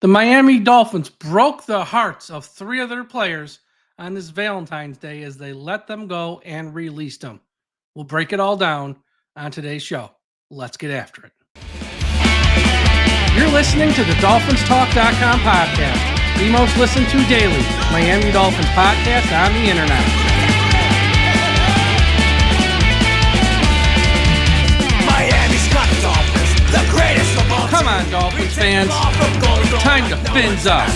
The Miami Dolphins broke the hearts of three of their players on this Valentine's Day as they let them go and released them. We'll break it all down on today's show. Let's get after it. You're listening to the DolphinsTalk.com podcast, the most listened to daily Miami Dolphins podcast on the internet. Miami's got the Dolphins, the greatest of all. Come on, Dolphins fans. Time to fins up.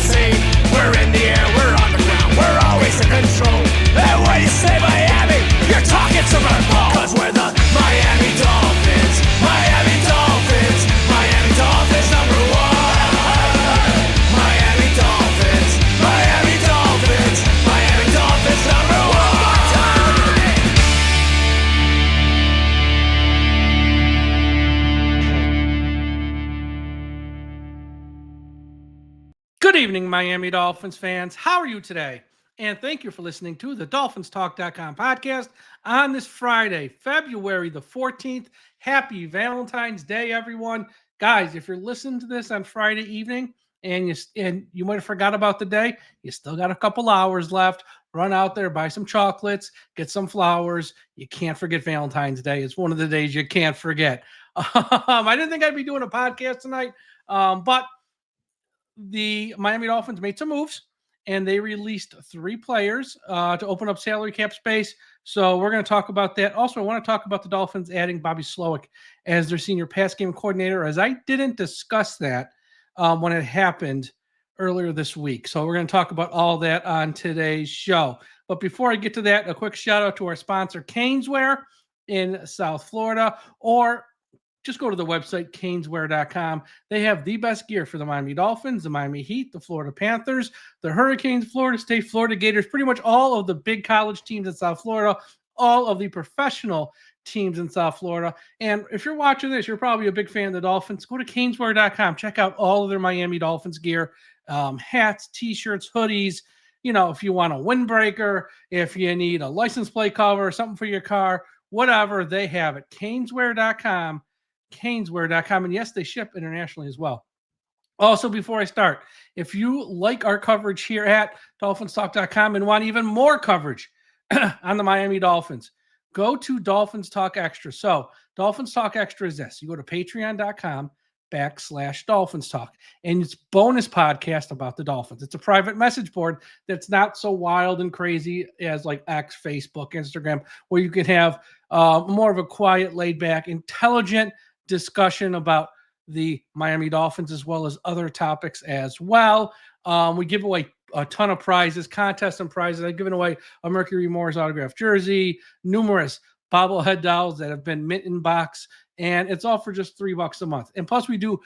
We're in the air, we're on the ground, we're always in control. And when you say Miami, you're talking Super Bowl. Cause we're the Miami Dolphins, Miami Dolphins, Miami Dolphins number one. Miami Dolphins, Miami Dolphins, Miami Dolphins number one. Good evening, Miami Dolphins fans. How are you today? And thank you for listening to the DolphinsTalk.com podcast on this Friday, February the 14th. Happy Valentine's Day, everyone. Guys, if you're listening to this on Friday evening and you might have forgot about the day, you still got a couple hours left. Run out there, buy some chocolates, get some flowers. You can't forget Valentine's Day. It's one of the days you can't forget. I didn't think I'd be doing a podcast tonight, but the Miami Dolphins made some moves, and they released three players to open up salary cap space. So we're going to talk about that. Also, I want to talk about the Dolphins adding Bobby Slowick as their senior pass game coordinator, as I didn't discuss that when it happened earlier this week. So we're going to talk about all that on today's show. But before I get to that, a quick shout out to our sponsor, Caneswear in South Florida, or just go to the website, caneswear.com. They have the best gear for the Miami Dolphins, the Miami Heat, the Florida Panthers, the Hurricanes, Florida State, Florida Gators, pretty much all of the big college teams in South Florida, all of the professional teams in South Florida. And if you're watching this, you're probably a big fan of the Dolphins. Go to caneswear.com. Check out all of their Miami Dolphins gear, hats, T-shirts, hoodies. You know, if you want a windbreaker, if you need a license plate cover, something for your car, whatever, they have it. Caneswear.com. Caneswear.com, and yes, they ship internationally as well. Also, before I start, if you like our coverage here at DolphinsTalk.com and want even more coverage on the Miami Dolphins, go to Dolphins Talk Extra. So Dolphins Talk Extra is this. You go to patreon.com/Dolphins Talk, and it's bonus podcast about the Dolphins. It's a private message board that's not so wild and crazy as like X, Facebook, Instagram, where you can have more of a quiet, laid back, intelligent discussion about the Miami Dolphins as well as other topics as well. We give away a ton of prizes, contests and prizes. I've given away a Mercury Morris autographed jersey, numerous bobblehead dolls that have been mint in box, and it's all for just $3 a month. And plus we do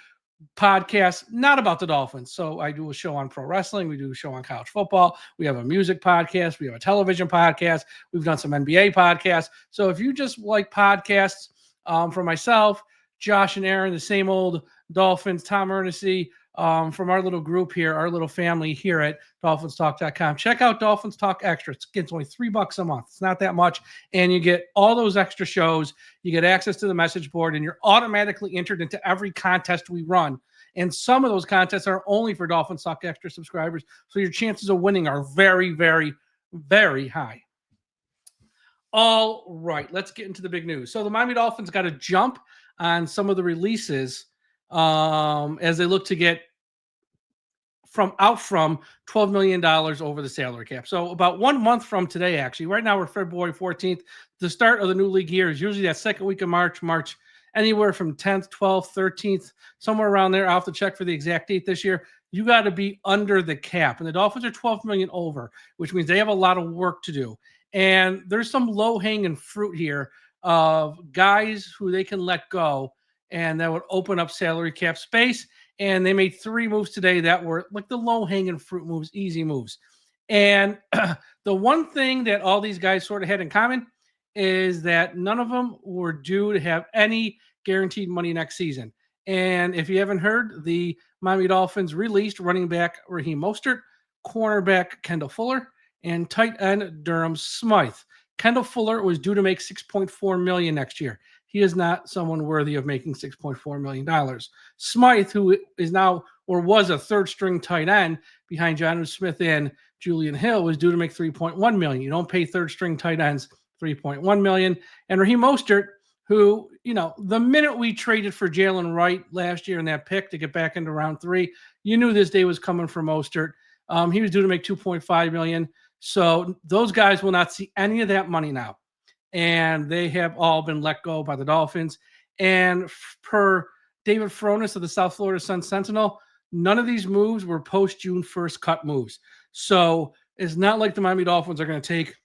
podcasts not about the Dolphins. So I do a show on pro wrestling. We do a show on college football. We have a music podcast. We have a television podcast. We've done some NBA podcasts. So if you just like podcasts from myself, Josh and Aaron, the same old Dolphins, Tom Ernest, from our little group here, our little family here at DolphinsTalk.com. Check out Dolphins Talk Extra. It's only $3 a month. It's not that much. And you get all those extra shows. You get access to the message board, and you're automatically entered into every contest we run. And some of those contests are only for Dolphins Talk Extra subscribers. So your chances of winning are very, very, very high. All right, let's get into the big news. So the Miami Dolphins got a jump on some of the releases as they look to get from $12 million over the salary cap. So about 1 month from today, actually, right now we're February 14th. The start of the new league year is usually that second week of March, anywhere from 10th, 12th, 13th, somewhere around there. I'll have to check for the exact date this year. You got to be under the cap. And the Dolphins are 12 million over, which means they have a lot of work to do. And there's some low-hanging fruit here of guys who they can let go, and that would open up salary cap space. And they made three moves today that were like the low-hanging fruit moves, easy moves. And the one thing that all these guys sort of had in common is that none of them were due to have any guaranteed money next season. And if you haven't heard, the Miami Dolphins released running back Raheem Mostert, cornerback Kendall Fuller, and tight end Durham Smythe. Kendall Fuller was due to make $6.4 million next year. He is not someone worthy of making $6.4 million. Smythe, who is now or was a third string tight end behind Jonnu Smith and Julian Hill, was due to make $3.1 million. You don't pay third string tight ends $3.1 million. And Raheem Mostert, who, the minute we traded for Jaylen Wright last year in that pick to get back into round 3, you knew this day was coming for Mostert. He was due to make $2.5 million. So those guys will not see any of that money now. And they have all been let go by the Dolphins. And per David Fronis of the South Florida Sun-Sentinel, none of these moves were post-June 1st cut moves. So it's not like the Miami Dolphins are going to take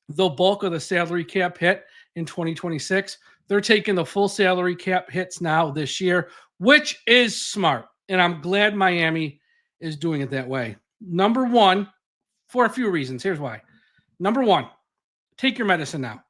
the bulk of the salary cap hit in 2026. They're taking the full salary cap hits now this year, which is smart. And I'm glad Miami is doing it that way. Number one, for a few reasons. Here's why. Number one, take your medicine now.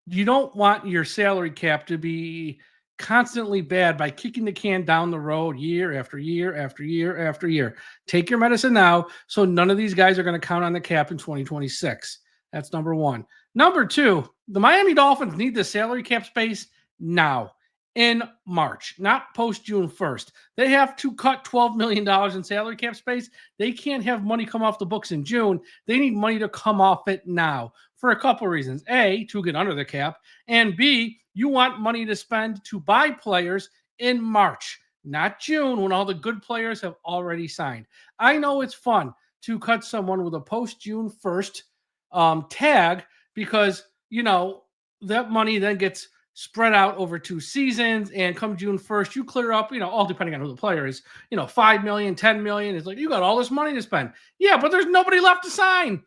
You don't want your salary cap to be constantly bad by kicking the can down the road year after year after year after year. Take your medicine now so none of these guys are going to count on the cap in 2026. That's number one. Number two, the Miami Dolphins need the salary cap space now in March, not post June 1st. They have to cut $12 million in salary cap space. They can't have money come off the books in June. They need money to come off it now for a couple of reasons. A, to get under the cap, and B, you want money to spend to buy players in March, not June, when all the good players have already signed. I know it's fun to cut someone with a post-June 1st tag because, that money then gets spread out over 2 seasons, and come June 1st, you clear up, all depending on who the player is, $5 million, $10 million. It's like, you got all this money to spend. Yeah, but there's nobody left to sign.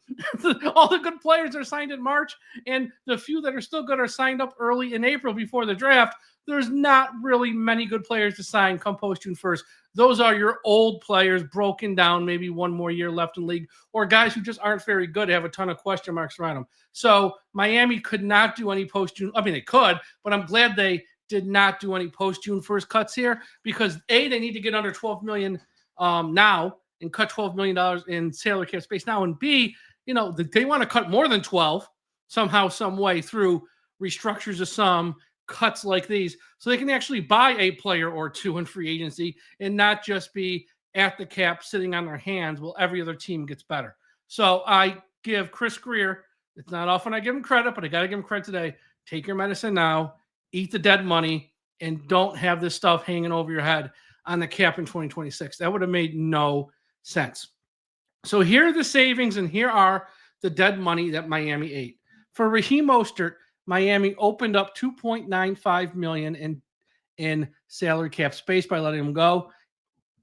All the good players are signed in March, and the few that are still good are signed up early in April before the draft. There's not really many good players to sign come post June 1st. Those are your old players broken down, maybe one more year left in league, or guys who just aren't very good, have a ton of question marks around them. So Miami could not do any post-June. I mean, they could, but I'm glad they did not do any post-June 1st cuts here because A, they need to get under $12 million now and cut $12 million in salary cap space now. And B, they want to cut more than 12 somehow, some way through restructures of some, cuts like these, so they can actually buy a player or two in free agency and not just be at the cap sitting on their hands while every other team gets better. So I give Chris Grier, it's not often I give him credit, but I got to give him credit today. Take your medicine now, eat the dead money, and don't have this stuff hanging over your head on the cap in 2026. That would have made no sense. So here are the savings, and here are the dead money that Miami ate. For Raheem Mostert, Miami opened up $2.95 million in salary cap space by letting him go,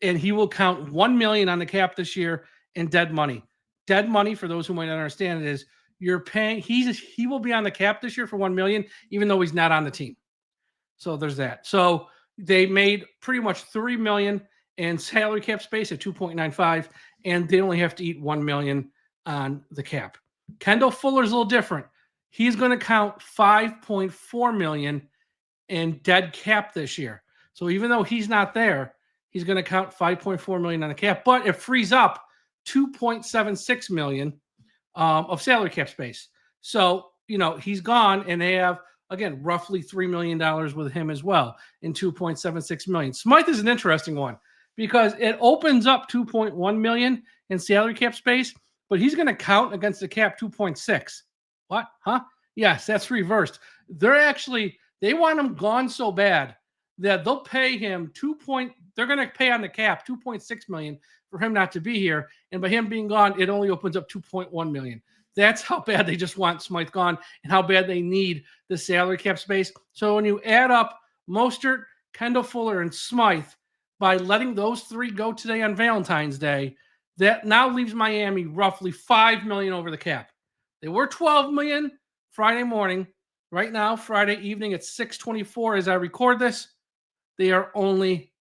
and he will count $1 million on the cap this year in dead money. Dead money, for those who might not understand it, is you're paying. He will be on the cap this year for $1 million, even though he's not on the team. So there's that. So they made pretty much $3 million in salary cap space at 2.95, and they only have to eat $1 million on the cap. Kendall Fuller's a little different. He's going to count $5.4 million in dead cap this year. So even though he's not there, he's going to count $5.4 million on the cap, but it frees up $2.76 million of salary cap space. So, he's gone, and they have, again, roughly $3 million with him as well in $2.76 million. Smythe is an interesting one because it opens up $2.1 million in salary cap space, but he's going to count against the cap 2.6. What? Huh? Yes, that's reversed. They want him gone so bad that they'll pay him they're going to pay on the cap $2.6 million for him not to be here. And by him being gone, it only opens up $2.1 million. That's how bad they just want Smythe gone and how bad they need the salary cap space. So when you add up Mostert, Kendall Fuller, and Smythe, by letting those three go today on Valentine's Day, that now leaves Miami roughly $5 million over the cap. They were $12 million Friday morning. Right now, Friday evening at 6:24 as I record this, they are only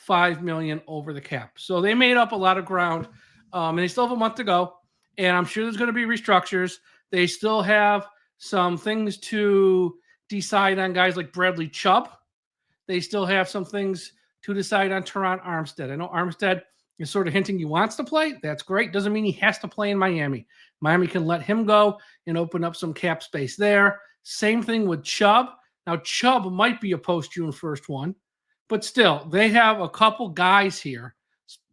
$5 million over the cap. So they made up a lot of ground, and they still have a month to go. And I'm sure there's going to be restructures. They still have some things to decide on guys like Bradley Chubb. They still have some things to decide on Teron Armstead. I know Armstead is sort of hinting he wants to play. That's great. Doesn't mean he has to play in Miami. Miami can let him go and open up some cap space there. Same thing with Chubb. Now, Chubb might be a post-June 1st one, but still, they have a couple guys here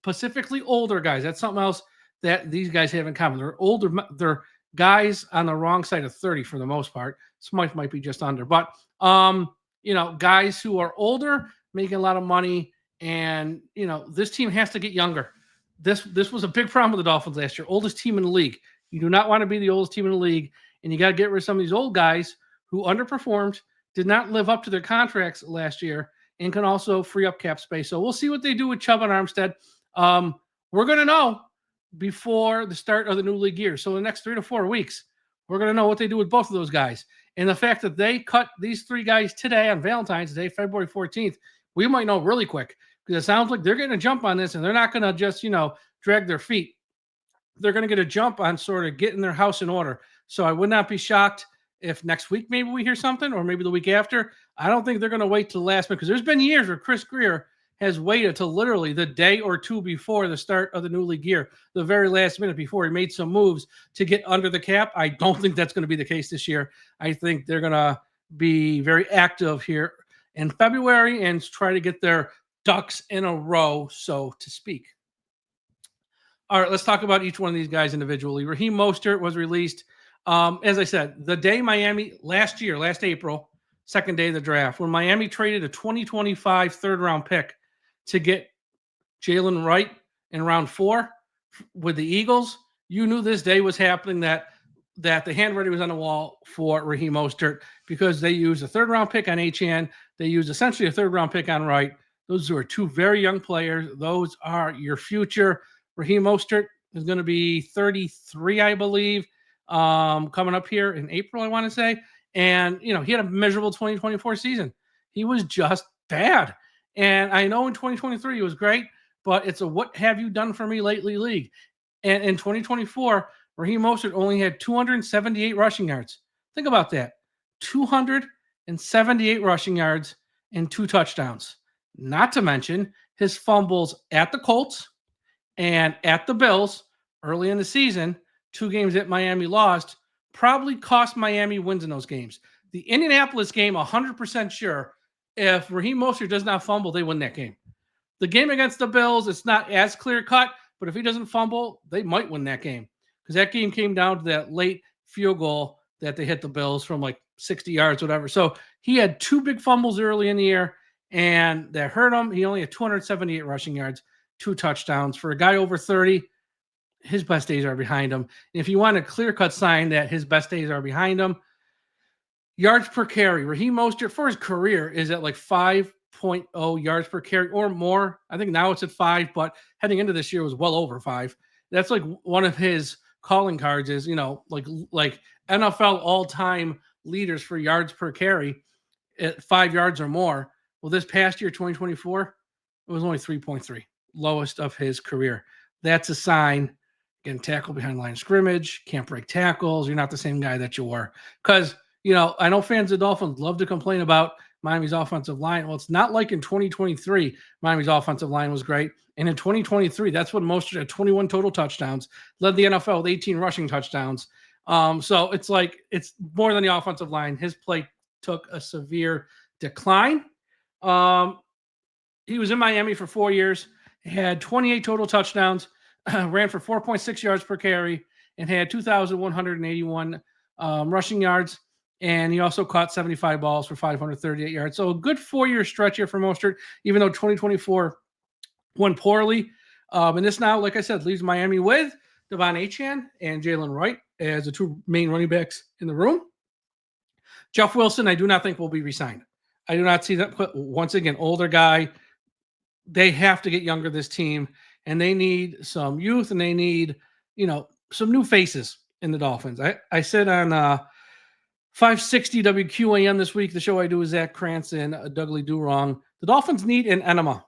specifically older guys. That's something else that these guys have in common. They're older. They're guys on the wrong side of 30 for the most part. Smythe might be just under, but guys who are older, making a lot of money, and this team has to get younger. This was a big problem with the Dolphins last year. Oldest team in the league. You do not want to be the oldest team in the league, and you got to get rid of some of these old guys who underperformed, did not live up to their contracts last year, and can also free up cap space. So we'll see what they do with Chubb and Armstead. We're going to know before the start of the new league year. So in the next 3 to 4 weeks, we're going to know what they do with both of those guys. And the fact that they cut these 3 guys today on Valentine's Day, February 14th, we might know really quick, because it sounds like they're getting a jump on this, and they're not going to just, drag their feet. They're going to get a jump on sort of getting their house in order. So I would not be shocked if next week maybe we hear something, or maybe the week after. I don't think they're going to wait till the last minute, because there's been years where Chris Grier has waited till literally the day or two before the start of the new league year, the very last minute before he made some moves to get under the cap. I don't think that's going to be the case this year. I think they're going to be very active here in February and try to get their ducks in a row, so to speak. All right, let's talk about each one of these guys individually. Raheem Mostert was released, as I said, the day Miami last April, second day of the draft, when Miami traded a 2025 third-round pick to get Jaylen Wright in round 4 with the Eagles. You knew this day was happening, that the handwriting was on the wall for Raheem Mostert, because they used a third-round pick on Achane. They used essentially a third-round pick on Wright. Those are 2 very young players. Those are your future. Raheem Mostert is going to be 33, I believe, coming up here in April, I want to say. And, he had a miserable 2024 season. He was just bad. And I know in 2023 he was great, but it's a what have you done for me lately league. And in 2024, Raheem Mostert only had 278 rushing yards. Think about that. 278 rushing yards and 2 touchdowns. Not to mention his fumbles at the Colts and at the Bills early in the season, 2 games that Miami lost, probably cost Miami wins in those games. The Indianapolis game, 100% sure, if Raheem Mostert does not fumble, they win that game. The game against the Bills, it's not as clear-cut, but if he doesn't fumble, they might win that game, because that game came down to that late field goal that they hit the Bills from like 60 yards, whatever. So he had 2 big fumbles early in the year, and that hurt him. He only had 278 rushing yards, 2 touchdowns. For a guy over 30, his best days are behind him. If you want a clear-cut sign that his best days are behind him, yards per carry. Raheem Mostert, for his career, is at like 5.0 yards per carry or more. I think now it's at 5, but heading into this year was well over 5. That's like one of his calling cards is, like NFL all-time leaders for yards per carry at 5 yards or more. Well, this past year, 2024, it was only 3.3, lowest of his career. That's a sign. Getting tackled behind line of scrimmage, can't break tackles. You're not the same guy that you were. Because, I know fans of the Dolphins love to complain about Miami's offensive line. Well, it's not like in 2023, Miami's offensive line was great. And in 2023, that's when Mostert had 21 total touchdowns, led the NFL with 18 rushing touchdowns. So it's like, it's more than the offensive line. His play took a severe decline. He was in Miami for 4 years. He had 28 total touchdowns, ran for 4.6 yards per carry, and had 2,181 rushing yards. And he also caught 75 balls for 538 yards. So a good 4-year stretch here for Mostert, even though 2024 went poorly. And this now, like I said, leaves Miami with Devon Achane and Jaylen Wright as the 2 main running backs in the room. Jeff Wilson, I do not think will be re-signed. I do not see that. Once again, older guy. They have to get younger, this team, and they need some youth, and they need, some new faces in the Dolphins. I said on 560 WQAM this week, the show I do with Zach Krantz and Dougley Durong, the Dolphins need an enema.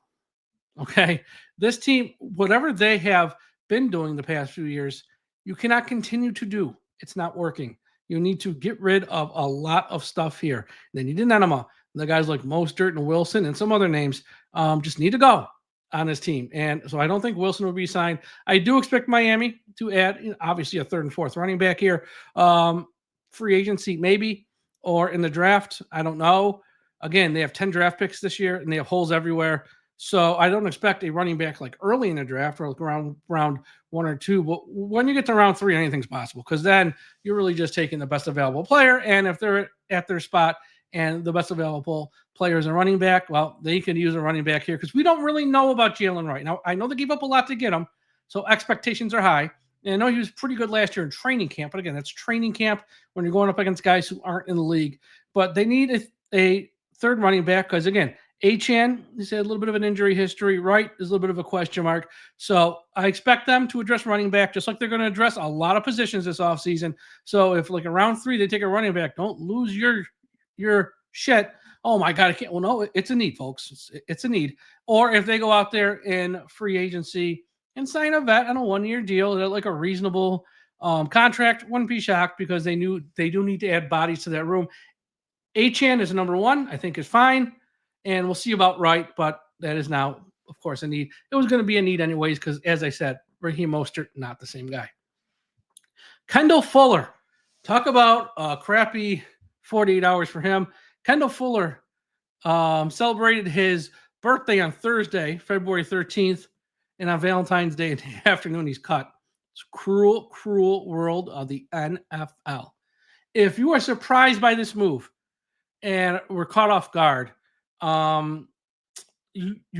Okay? This team, whatever they have been doing the past few years, you cannot continue to do. It's not working. You need to get rid of a lot of stuff here. They need an enema. The guys like Mostert and Wilson and some other names just need to go on this team. And so I don't think Wilson will be signed. I do expect Miami to add, obviously, a 3rd and 4th running back here. Free agency, maybe, or in the draft. I don't know. Again, they have 10 draft picks this year, and they have holes everywhere. So I don't expect a running back like early in the draft or like around round 1 or 2. But when you get to round 3, anything's possible because then you're really just taking the best available player. And if they're at their spot and the best available player is a running back, well, they can use a running back here because we don't really know about Jaylen right now. I know they gave up a lot to get him, so expectations are high. And I know he was pretty good last year in training camp, but again, that's training camp when you're going up against guys who aren't in the league. But they need a third running back because, again, Achane, he's had a little bit of an injury history. Wright is a little bit of a question mark. So I expect them to address running back just like they're going to address a lot of positions this offseason. So if like around 3 they take a running back, don't lose your shit. Oh my God, I can't. Well, no, it's a need, folks. It's a need. Or if they go out there in free agency and sign a vet on a 1-year deal at like a reasonable contract, wouldn't be shocked because they do need to add bodies to that room. Achane is number 1, I think is fine. And we'll see about Wright, but that is now, of course, a need. It was going to be a need anyways because, as I said, Raheem Mostert, not the same guy. Kendall Fuller. Talk about a crappy 48 hours for him. Kendall Fuller celebrated his birthday on Thursday, February 13th, and on Valentine's Day in the afternoon, he's cut. It's cruel, cruel world of the NFL. If you are surprised by this move and were caught off guard, you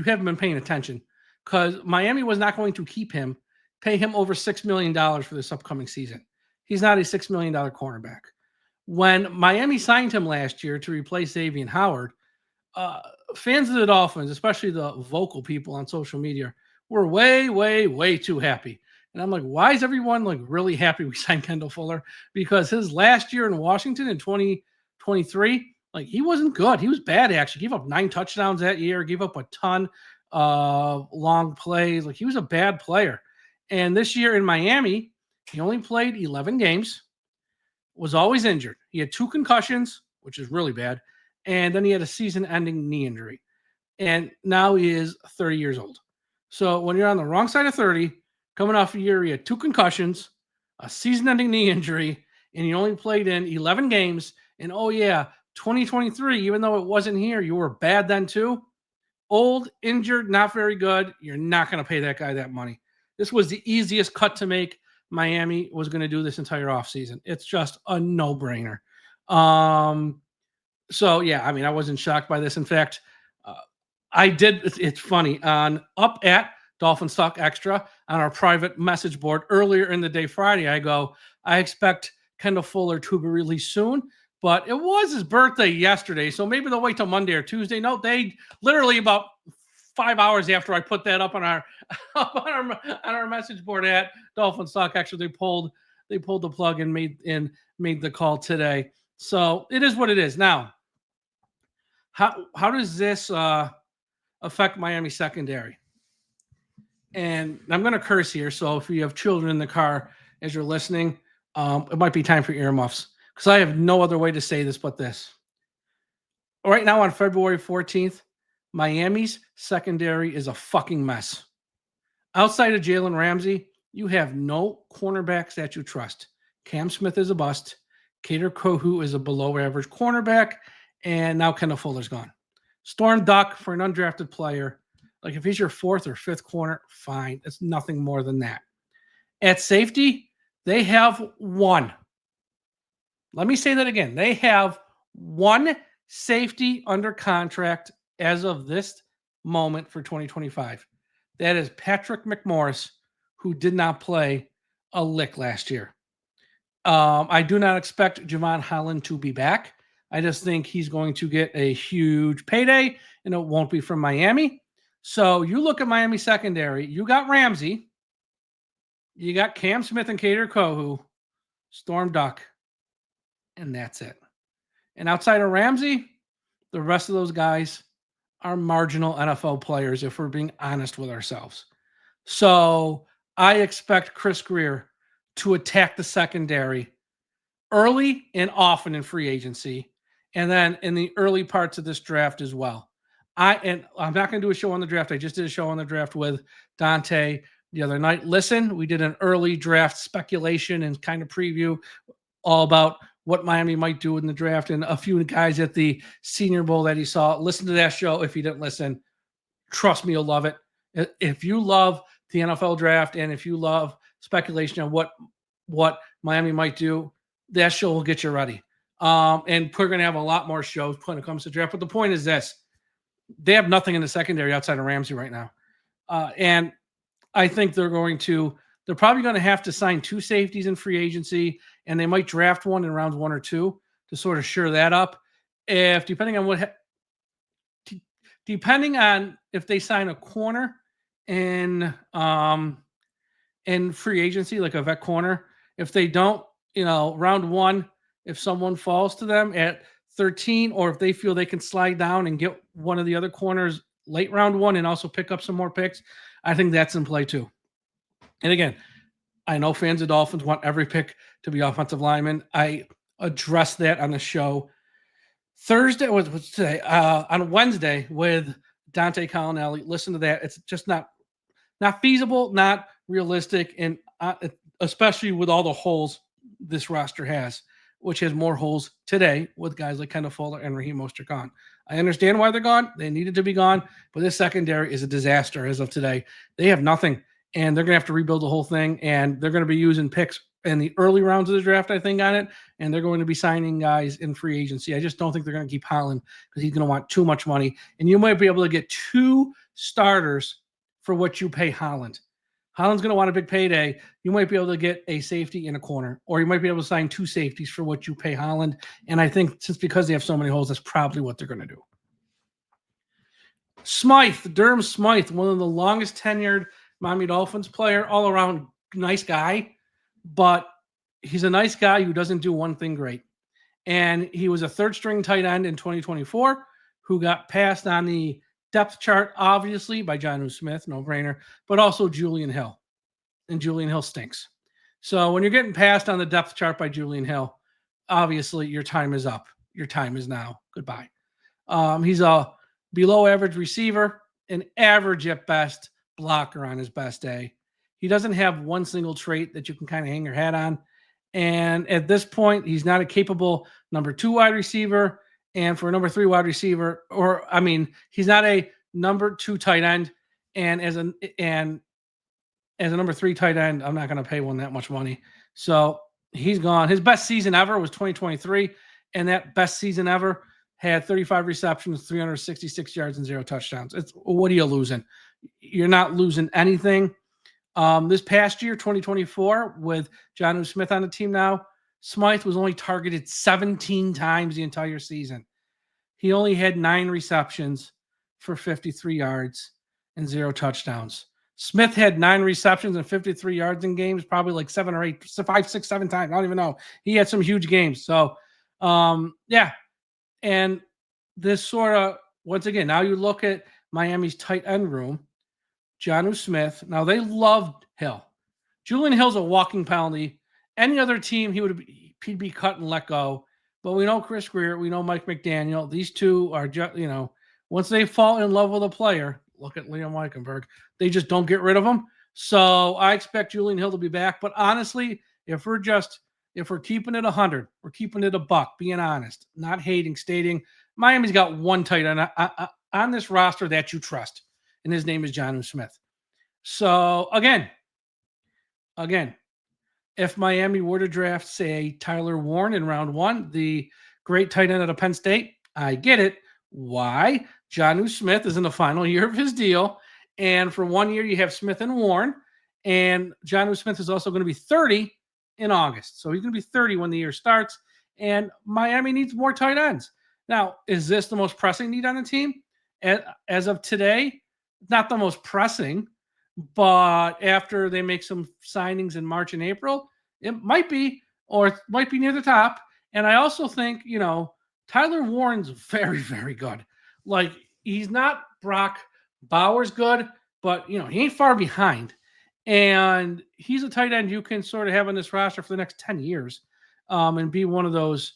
haven't been paying attention because Miami was not going to pay him over $6 million for this upcoming season. He's not a $6 million cornerback. When Miami signed him last year to replace Xavier Howard, fans of the Dolphins, especially the vocal people on social media, were way, way, way too happy. And I'm like, why is everyone like really happy we signed Kendall Fuller? Because his last year in Washington in 2023, like he wasn't good. He was bad, actually. Gave up 9 touchdowns that year, gave up a ton of long plays. Like he was a bad player. And this year in Miami, he only played 11 games, was always injured. He had 2 concussions, which is really bad. And then he had a season-ending knee injury. And now he is 30 years old. So when you're on the wrong side of 30, coming off a year, he had 2 concussions, a season-ending knee injury, and he only played in 11 games. And oh yeah, 2023, even though it wasn't here, you were bad then too. Old, injured, not very good. You're not going to pay that guy that money. This was the easiest cut to make. Miami was going to do this entire offseason. It's just a no-brainer. So, yeah, I mean, I wasn't shocked by this. In fact, I did. It's funny. Up at DolphinsTalk Extra on our private message board earlier in the day Friday, I go, I expect Kendall Fuller to be released soon. But it was his birthday yesterday, so maybe they'll wait till Monday or Tuesday. No, they literally about 5 hours after I put that up on our message board at DolphinsTalk. Actually, they pulled the plug and made the call today. So it is what it is. Now, how does this affect Miami secondary? And I'm going to curse here, so if you have children in the car as you're listening, it might be time for earmuffs. Because I have no other way to say this but this. Right now on February 14th, Miami's secondary is a fucking mess. Outside of Jalen Ramsey, you have no cornerbacks that you trust. Cam Smith is a bust. Kader Kohou is a below-average cornerback. And now Kendall Fuller's gone. Storm Duck for an undrafted player. Like if he's your 4th or 5th corner, fine. It's nothing more than that. At safety, they have one. Let me say that again. They have one safety under contract as of this moment for 2025. That is Patrick McMorris, who did not play a lick last year. I do not expect Javon Holland to be back. I just think he's going to get a huge payday, and it won't be from Miami. So you look at Miami secondary. You got Ramsey. You got Cam Smith and Kader Kohou, Storm Duck. And that's it. And outside of Ramsey, the rest of those guys are marginal NFL players if we're being honest with ourselves. So I expect Chris Grier to attack the secondary early and often in free agency, and then in the early parts of this draft as well. I'm not going to do a show on the draft. I just did a show on the draft with Dante the other night. Listen, we did an early draft speculation and kind of preview all about what Miami might do in the draft and a few guys at the Senior Bowl that he saw. Listen to that show if you didn't listen. Trust me, you'll love it. If you love the NFL draft and if you love speculation on what Miami might do, that show will get you ready. And we're going to have a lot more shows when it comes to draft. But the point is this: they have nothing in the secondary outside of Ramsey right now, and I think they're probably going to have to sign 2 safeties in free agency, and they might draft one in rounds 1 or 2 to sort of shore that up. Depending on if they sign a corner in free agency, like a vet corner. If they don't, round 1, if someone falls to them at 13, or if they feel they can slide down and get one of the other corners late round 1 and also pick up some more picks, I think that's in play too. And again, I know fans of Dolphins want every pick to be offensive linemen. I addressed that on the show Thursday, what's today? On Wednesday with Dante Collinelli. Listen to that. It's just not feasible, not realistic, and especially with all the holes this roster has, which has more holes today with guys like Kendall Fuller and Raheem Mostert gone. I understand why they're gone. They needed to be gone, but this secondary is a disaster as of today. They have nothing, and they're going to have to rebuild the whole thing, and they're going to be using picks in the early rounds of the draft, I think, on it, and they're going to be signing guys in free agency. I just don't think they're going to keep Holland because he's going to want too much money, and you might be able to get 2 starters for what you pay Holland. Holland's going to want a big payday. You might be able to get a safety in a corner, or you might be able to sign 2 safeties for what you pay Holland. And I think because they have so many holes, that's probably what they're going to do. Smythe, Durham Smythe, one of the longest tenured Miami Dolphins player, all around nice guy, but he's a nice guy who doesn't do one thing great. And he was a 3rd-string tight end in 2024 who got passed on the depth chart, obviously, by Jonnu Smith, no-brainer, but also Julian Hill. And Julian Hill stinks. So when you're getting passed on the depth chart by Julian Hill, obviously your time is up. Your time is now. Goodbye. He's a below-average receiver, an average at best blocker on his best day. He doesn't have one single trait that you can kind of hang your hat on. And at this point, he's not a capable number 2 wide receiver. And for a number 3 wide receiver, he's not a number 2 tight end. And as a number 3 tight end, I'm not going to pay one that much money. So he's gone. His best season ever was 2023. And that best season ever had 35 receptions, 366 yards, and 0 touchdowns. What are you losing? You're not losing anything. This past year, 2024, with Jonnu Smith on the team now, Smythe was only targeted 17 times the entire season. He only had 9 receptions for 53 yards and 0 touchdowns. Smith had 9 receptions and 53 yards in games, probably like 7 or 8, 5, 6, 7 times. I don't even know. He had some huge games. So, yeah. And this sort of, once again, now you look at Miami's tight end room, Jonnu Smith. Now, they loved Hill. Julian Hill's a walking penalty. Any other team, he'd be cut and let go. But we know Chris Grier. We know Mike McDaniel. These two are just, once they fall in love with a player, look at Liam Weichenberg, they just don't get rid of him. So I expect Julian Hill to be back. But honestly, if we're keeping it 100, we're keeping it a buck, being honest, not hating, stating, Miami's got one tight end on this roster that you trust, and his name is Jonnu Smith. So again, if Miami were to draft, say, Tyler Warren in round 1, the great tight end out of Penn State, I get it. Why? Jonnu Smith is in the final year of his deal, and for 1 year you have Smith and Warren, and Jonnu Smith is also going to be 30 in August. So he's going to be 30 when the year starts, and Miami needs more tight ends. Now, is this the most pressing need on the team? As of today, not the most pressing, but after they make some signings in March and April, it might be, or it might be near the top. And I also think, Tyler Warren's very, very good. Like, he's not Brock Bowers good, but, he ain't far behind. And he's a tight end you can sort of have on this roster for the next 10 years and be one of those,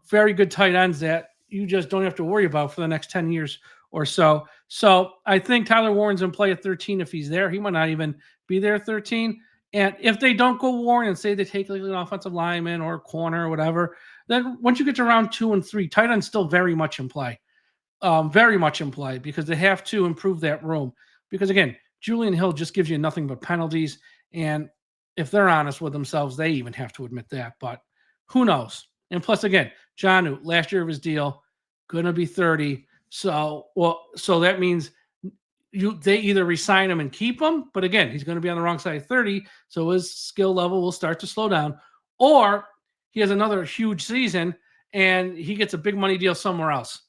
very good tight ends that you just don't have to worry about for the next 10 years or so. So I think Tyler Warren's in play at 13 if he's there. He might not even be there at 13. And if they don't go Warren and say they take like an offensive lineman or a corner or whatever, then once you get to round 2 and 3, tight end's still very much in play. very much in play because they have to improve that room. Because again, Julian Hill just gives you nothing but penalties. And if they're honest with themselves, they even have to admit that. But who knows? And plus, again, Jonnu, last year of his deal, going to be 30. So that means they either resign him and keep him, but again, he's going to be on the wrong side of 30, so his skill level will start to slow down, or he has another huge season and he gets a big money deal somewhere else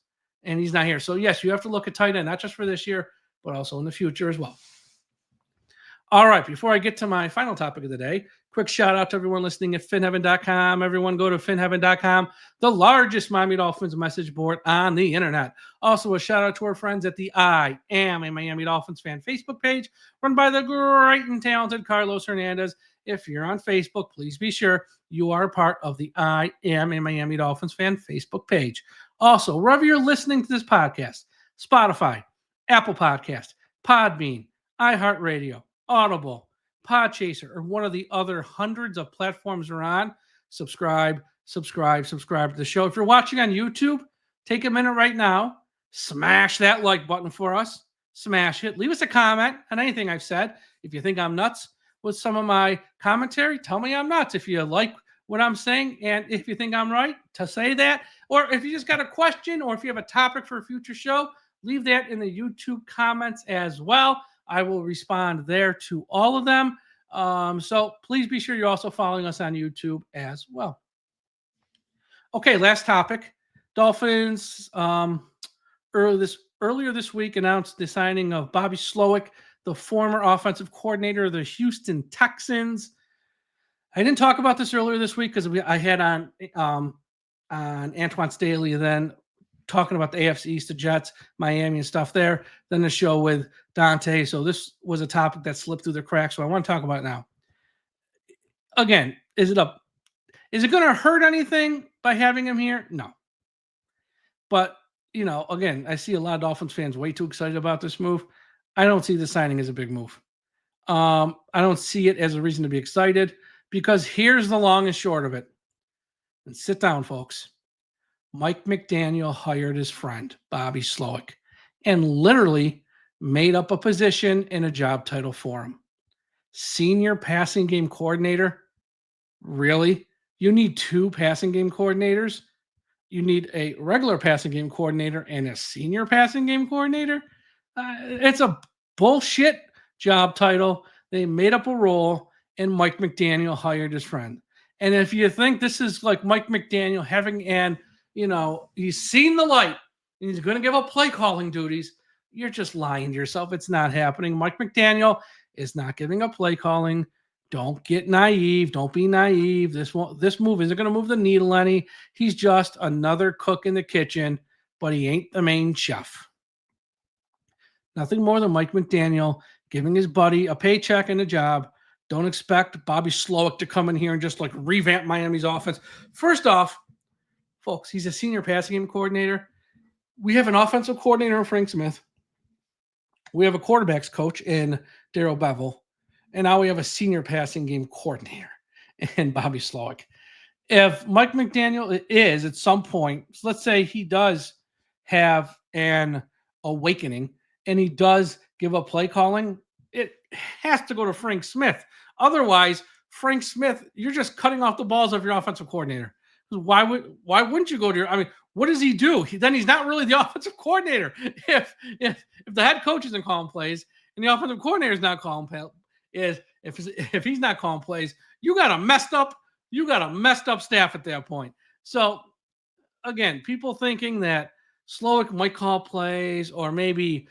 and he's not here. So yes, you have to look at tight end, not just for this year, but also in the future as well. All right, before I get to my final topic of the day, quick shout out to everyone listening at finheaven.com. Everyone go to finheaven.com, the largest Miami Dolphins message board on the internet. Also, a shout out to our friends at the I Am a Miami Dolphins Fan Facebook page, run by the great and talented Carlos Hernandez. If you're on Facebook, please be sure you are a part of the I Am a Miami Dolphins Fan Facebook page. Also, wherever you're listening to this podcast, Spotify, Apple Podcast, Podbean, iHeartRadio, Audible, Podchaser, or one of the other hundreds of platforms we're on, subscribe to the show. If you're watching on YouTube, take a minute right now, smash that like button for us, smash it. Leave us a comment on anything I've said. If you think I'm nuts with some of my commentary, tell me I'm nuts. If you like what I'm saying, and if you think I'm right, to say that. Or if you just got a question, or if you have a topic for a future show, leave that in the YouTube comments as well. I will respond there to all of them. So please be sure you're also following us on YouTube as well. Okay, last topic. Dolphins earlier this week announced the signing of Bobby Slowick, the former offensive coordinator of the Houston Texans. I didn't talk about this earlier this week because I had on Antoine Staley then talking about the AFC East, the Jets, Miami and stuff there, then the show with Dante. So this was a topic that slipped through the cracks. So I want to talk about it now. Again, is it going to hurt anything by having him here? No. But, again, I see a lot of Dolphins fans way too excited about this move. I don't see the signing as a big move. I don't see it as a reason to be excited because here's the long and short of it. And sit down, folks. Mike McDaniel hired his friend, Bobby Slowick, and literally made up a position and a job title for him. Senior passing game coordinator? Really? You need 2 passing game coordinators? You need a regular passing game coordinator and a senior passing game coordinator? It's a bullshit job title. They made up a role, and Mike McDaniel hired his friend. And if you think this is like Mike McDaniel having he's seen the light and he's going to give up play calling duties, you're just lying to yourself. It's not happening. Mike McDaniel is not giving up play calling. Don't get naive. Don't be naive. This move isn't going to move the needle any. He's just another cook in the kitchen, but he ain't the main chef. Nothing more than Mike McDaniel giving his buddy a paycheck and a job. Don't expect Bobby Slowick to come in here and just revamp Miami's offense. First off, folks, he's a senior passing game coordinator. We have an offensive coordinator in Frank Smith. We have a quarterbacks coach in Darrell Bevell. And now we have a senior passing game coordinator in Bobby Slowick. If Mike McDaniel is at some point, let's say he does have an awakening and he does give up play calling, it has to go to Frank Smith. Otherwise, Frank Smith, you're just cutting off the balls of your offensive coordinator. Why wouldn't you go to what does he do? Then he's not really the offensive coordinator. If the head coach isn't calling plays and the offensive coordinator is not calling plays, if he's not calling plays, you got a messed up staff at that point. So again, people thinking that Slowick might call plays or maybe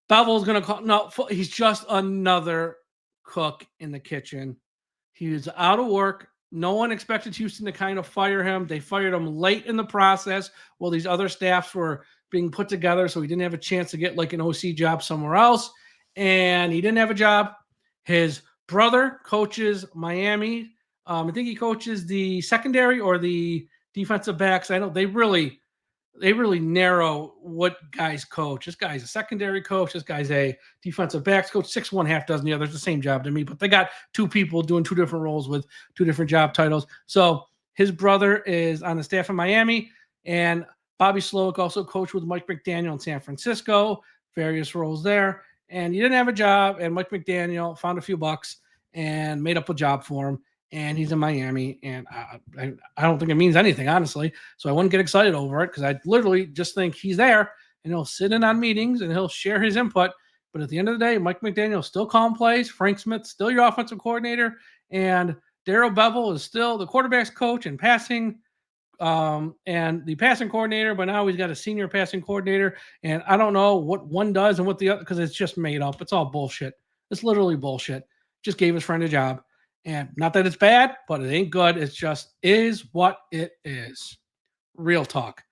Bevel's going to call. No, he's just another cook in the kitchen. He was out of work. No one expected Houston to kind of fire him. They fired him late in the process while these other staffs were being put together, so he didn't have a chance to get an OC job somewhere else, and he didn't have a job. His brother coaches Miami. I think he coaches the secondary or the defensive backs. I know they really narrow what guys coach. This guy's a secondary coach. This guy's a defensive backs coach. 6-1, half dozen the other. It's the same job to me, but they got 2 people doing 2 different roles with 2 different job titles. So his brother is on the staff in Miami, and Bobby Slowick also coached with Mike McDaniel in San Francisco, various roles there. And he didn't have a job, and Mike McDaniel found a few bucks and made up a job for him. And he's in Miami, and I don't think it means anything, honestly. So I wouldn't get excited over it because I literally just think he's there, and he'll sit in on meetings, and he'll share his input. But at the end of the day, Mike McDaniel still calling plays. Frank Smith still your offensive coordinator, and Darrell Bevell is still the quarterback's coach and passing and the passing coordinator, but now he's got a senior passing coordinator, and I don't know what one does and what the other, because it's just made up. It's all bullshit. It's literally bullshit. Just gave his friend a job, and not that it's bad, but it ain't good. It's just is what it is. Real talk.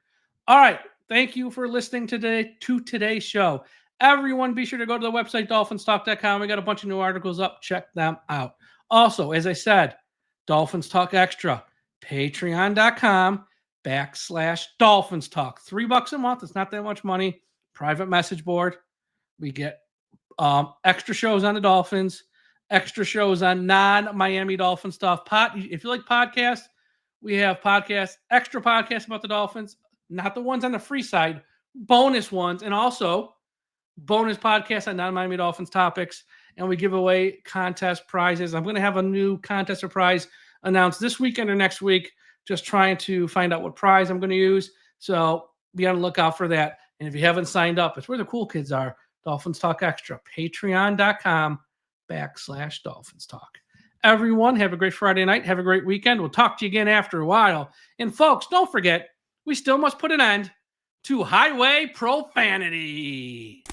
All right. Thank you for listening to today's show. Everyone, be sure to go to the website, DolphinsTalk.com. We got a bunch of new articles up. Check them out. Also, as I said, Dolphins Talk Extra. Patreon.com/DolphinsTalk. $3 a month. It's not that much money. Private message board. We get extra shows on the Dolphins, extra shows on non-Miami Dolphin stuff. If you like podcasts, we have podcasts, extra podcasts about the Dolphins, not the ones on the free side, bonus ones, and also bonus podcasts on non-Miami Dolphins topics. And we give away contest prizes. I'm going to have a new contest or prize announced this weekend or next week, just trying to find out what prize I'm going to use. So be on the lookout for that. And if you haven't signed up, it's where the cool kids are. Dolphins Talk Extra, patreon.com/Dolphins Talk. Everyone, have a great Friday night. Have a great weekend. We'll talk to you again after a while. And folks, don't forget, we still must put an end to highway profanity.